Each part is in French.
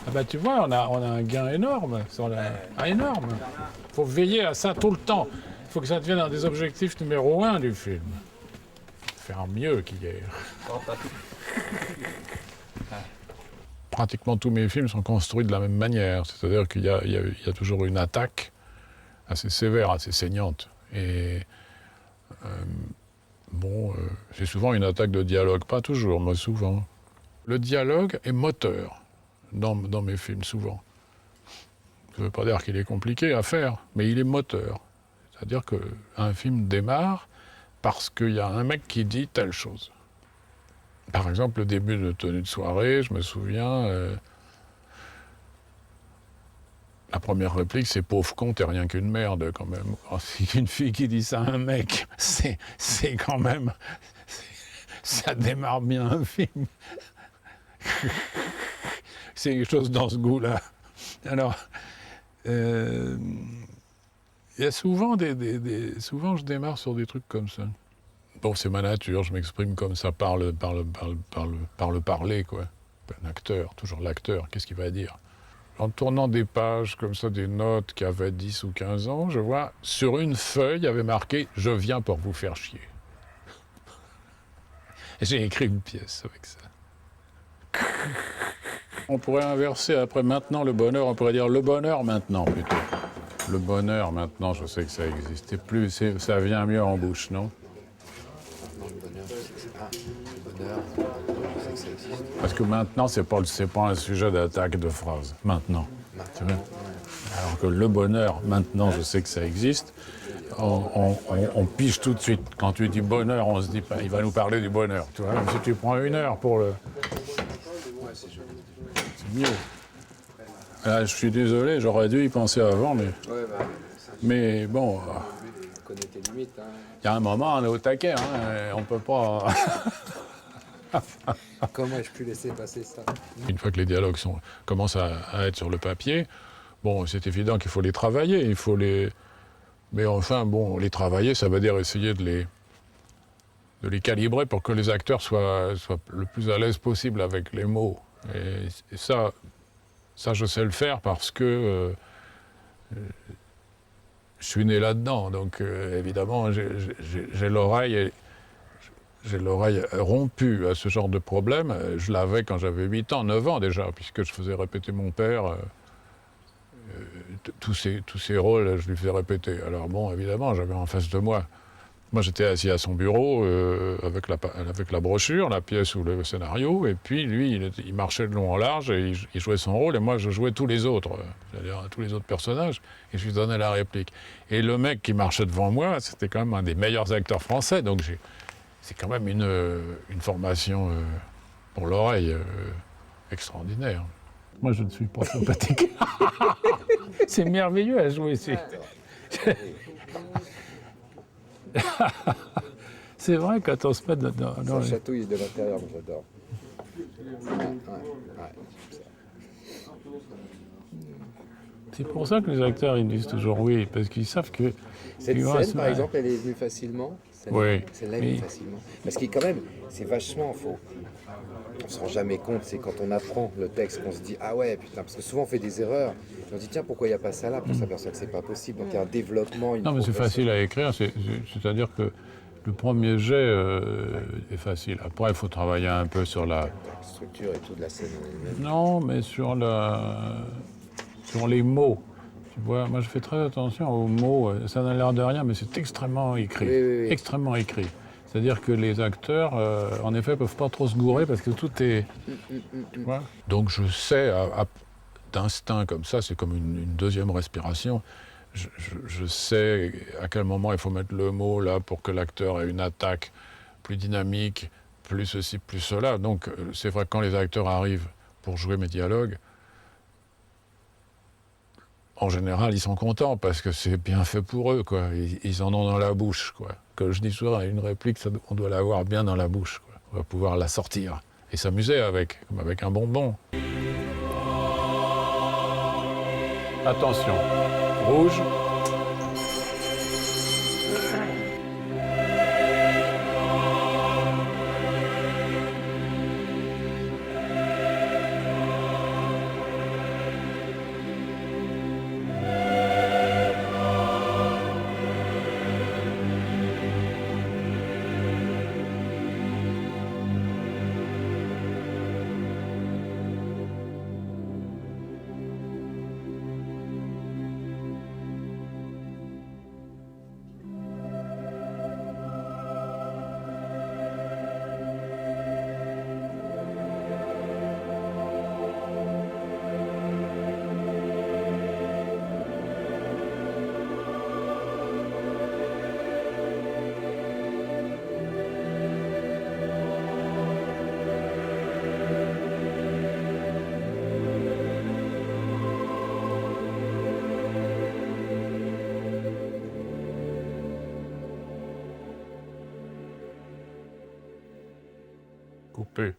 Ah bah tu vois, on a un gain énorme. Énorme. Il faut veiller à ça tout le temps. Il faut que ça devienne un des objectifs numéro 1 du film. Faire mieux qu'hier. Pratiquement tous mes films sont construits de la même manière. C'est-à-dire qu'il y a toujours une attaque assez sévère, assez saignante. Et c'est souvent une attaque de dialogue. Pas toujours, mais souvent. Le dialogue est moteur dans mes films, souvent. Ça ne veut pas dire qu'il est compliqué à faire, mais il est moteur. C'est-à-dire qu'un film démarre parce qu'il y a un mec qui dit telle chose. Par exemple, le début de Tenue de soirée, je me souviens, la première réplique, c'est « pauvre con, t'es rien qu'une merde », quand même. Une fille qui dit ça à un mec, c'est quand même... ça démarre bien un film. C'est quelque chose dans ce goût-là. Alors, il y a souvent souvent, je démarre sur des trucs comme ça. Bon, c'est ma nature, je m'exprime comme ça par le parler, quoi. Un acteur, toujours l'acteur, qu'est-ce qu'il va dire? En tournant des pages comme ça, des notes qui avaient 10 ou 15 ans, je vois, sur une feuille, il y avait marqué « Je viens pour vous faire chier ». Et j'ai écrit une pièce avec ça. On pourrait inverser après maintenant le bonheur, on pourrait dire le bonheur maintenant plutôt. Le bonheur maintenant, je sais que ça n'existait plus, ça vient mieux en bouche, non? Parce que maintenant, c'est pas un sujet d'attaque de phrase. Maintenant. Tu vois? Alors que le bonheur, maintenant, je sais que ça existe. On pige tout de suite. Quand tu dis bonheur, on se dit, il va nous parler du bonheur. Tu vois? Même si tu prends 1 heure pour le... C'est mieux. Là, je suis désolé, j'aurais dû y penser avant, mais bon... connais tes limites. Il y a un moment, on est au taquet, hein, on peut pas... Comment ai-je pu laisser passer ça? Une fois que les dialogues commencent à être sur le papier, bon, c'est évident qu'il faut les travailler, mais enfin, bon, les travailler, ça veut dire essayer de les calibrer pour que les acteurs soient le plus à l'aise possible avec les mots. Et ça, je sais le faire parce que je suis né là-dedans, donc évidemment, j'ai l'oreille rompue à ce genre de problème. Je l'avais quand j'avais 8 ans, 9 ans déjà, puisque je faisais répéter mon père. Tous ces rôles, je lui faisais répéter. Alors bon, évidemment, j'avais en face de moi. Moi, j'étais assis à son bureau avec la brochure, la pièce ou le scénario, et puis lui, il marchait de long en large et il jouait son rôle, et moi, je jouais tous les autres, c'est-à-dire tous les autres personnages, et je lui donnais la réplique. Et le mec qui marchait devant moi, c'était quand même un des meilleurs acteurs français, donc c'est quand même une formation pour l'oreille extraordinaire. Moi, je ne suis pas sympathique. C'est merveilleux à jouer ici. C'est vrai, quand on se met dans Ça chatouille de l'intérieur, moi j'adore. C'est pour ça que les acteurs, ils disent toujours oui, parce qu'ils savent que... Cette scène, par exemple, elle est venue facilement. Oui. Celle-là, elle est venue facilement. Parce que quand même, c'est vachement faux. On se rend jamais compte, c'est quand on apprend le texte qu'on se dit « Ah ouais, putain », parce que souvent on fait des erreurs. Et on se dit « Tiens, pourquoi il n'y a pas ça là ?» Puis on s'aperçoit que c'est pas possible. Donc il y a un développement, Non, mais c'est facile à écrire, c'est-à-dire que le premier jet est facile. Après, il faut travailler un peu sur la structure et tout de la scène. Non, mais sur les mots. Tu vois, moi je fais très attention aux mots. Ça n'a l'air de rien, mais c'est extrêmement écrit. Oui. Extrêmement écrit. C'est-à-dire que les acteurs, en effet, ne peuvent pas trop se gourer parce que tout est... Tu vois. Donc je sais, d'instinct comme ça, c'est comme une deuxième respiration. Je sais à quel moment il faut mettre le mot là pour que l'acteur ait une attaque plus dynamique, plus ceci, plus cela. Donc c'est vrai que quand les acteurs arrivent pour jouer mes dialogues, en général, ils sont contents parce que c'est bien fait pour eux, quoi. Ils en ont dans la bouche, quoi. Comme je dis souvent, une réplique, on doit l'avoir bien dans la bouche, quoi. On va pouvoir la sortir et s'amuser avec, comme avec un bonbon. Attention, rouge. Coupé.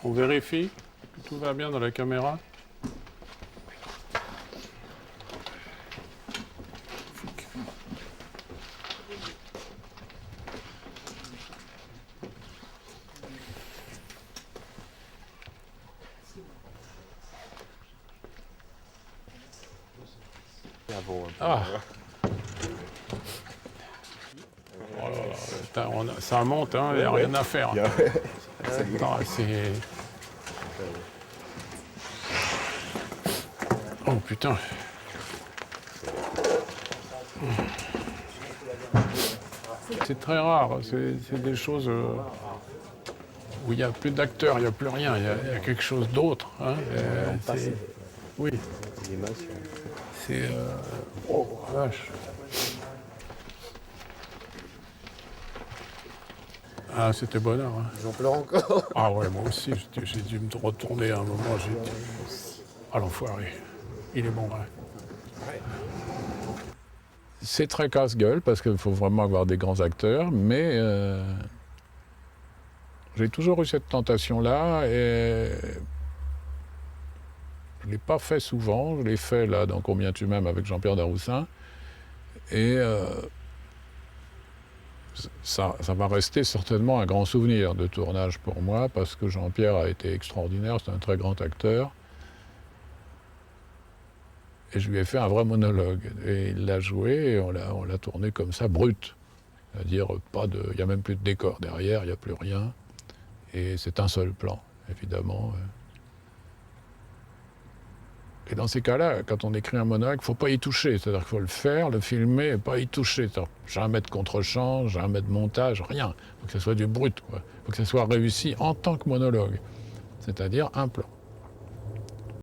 On vérifie que tout va bien dans la caméra. Ah. Oh là là, putain, ça monte, il n'y a rien à faire. Attends, c'est... Oh putain. C'est très rare, c'est des choses où il n'y a plus d'acteurs, il n'y a plus rien, il y a quelque chose d'autre. Hein. Oui. C'est... Oh, vache. Ah, c'était bonheur. Hein. J'en pleure encore. Ah ouais, moi aussi, j'ai dû me retourner à un moment. Ah, l'enfoiré. Il est bon, hein. C'est très casse-gueule parce qu'il faut vraiment avoir des grands acteurs, mais j'ai toujours eu cette tentation-là et je ne l'ai pas fait souvent. Je l'ai fait là dans Combien tu m'aimes avec Jean-Pierre Daroussin et ça va rester certainement un grand souvenir de tournage pour moi parce que Jean-Pierre a été extraordinaire, c'est un très grand acteur. Et je lui ai fait un vrai monologue. Et il l'a joué et on l'a tourné comme ça, brut. C'est-à-dire, il n'y a même plus de décor derrière, il n'y a plus rien. Et c'est un seul plan, évidemment. Et dans ces cas-là, quand on écrit un monologue, il ne faut pas y toucher. C'est-à-dire qu'il faut le faire, le filmer et pas y toucher. Jamais de contre-champ, jamais de montage, rien. Il faut que ce soit du brut, quoi. Il faut que ce soit réussi en tant que monologue. C'est-à-dire un plan.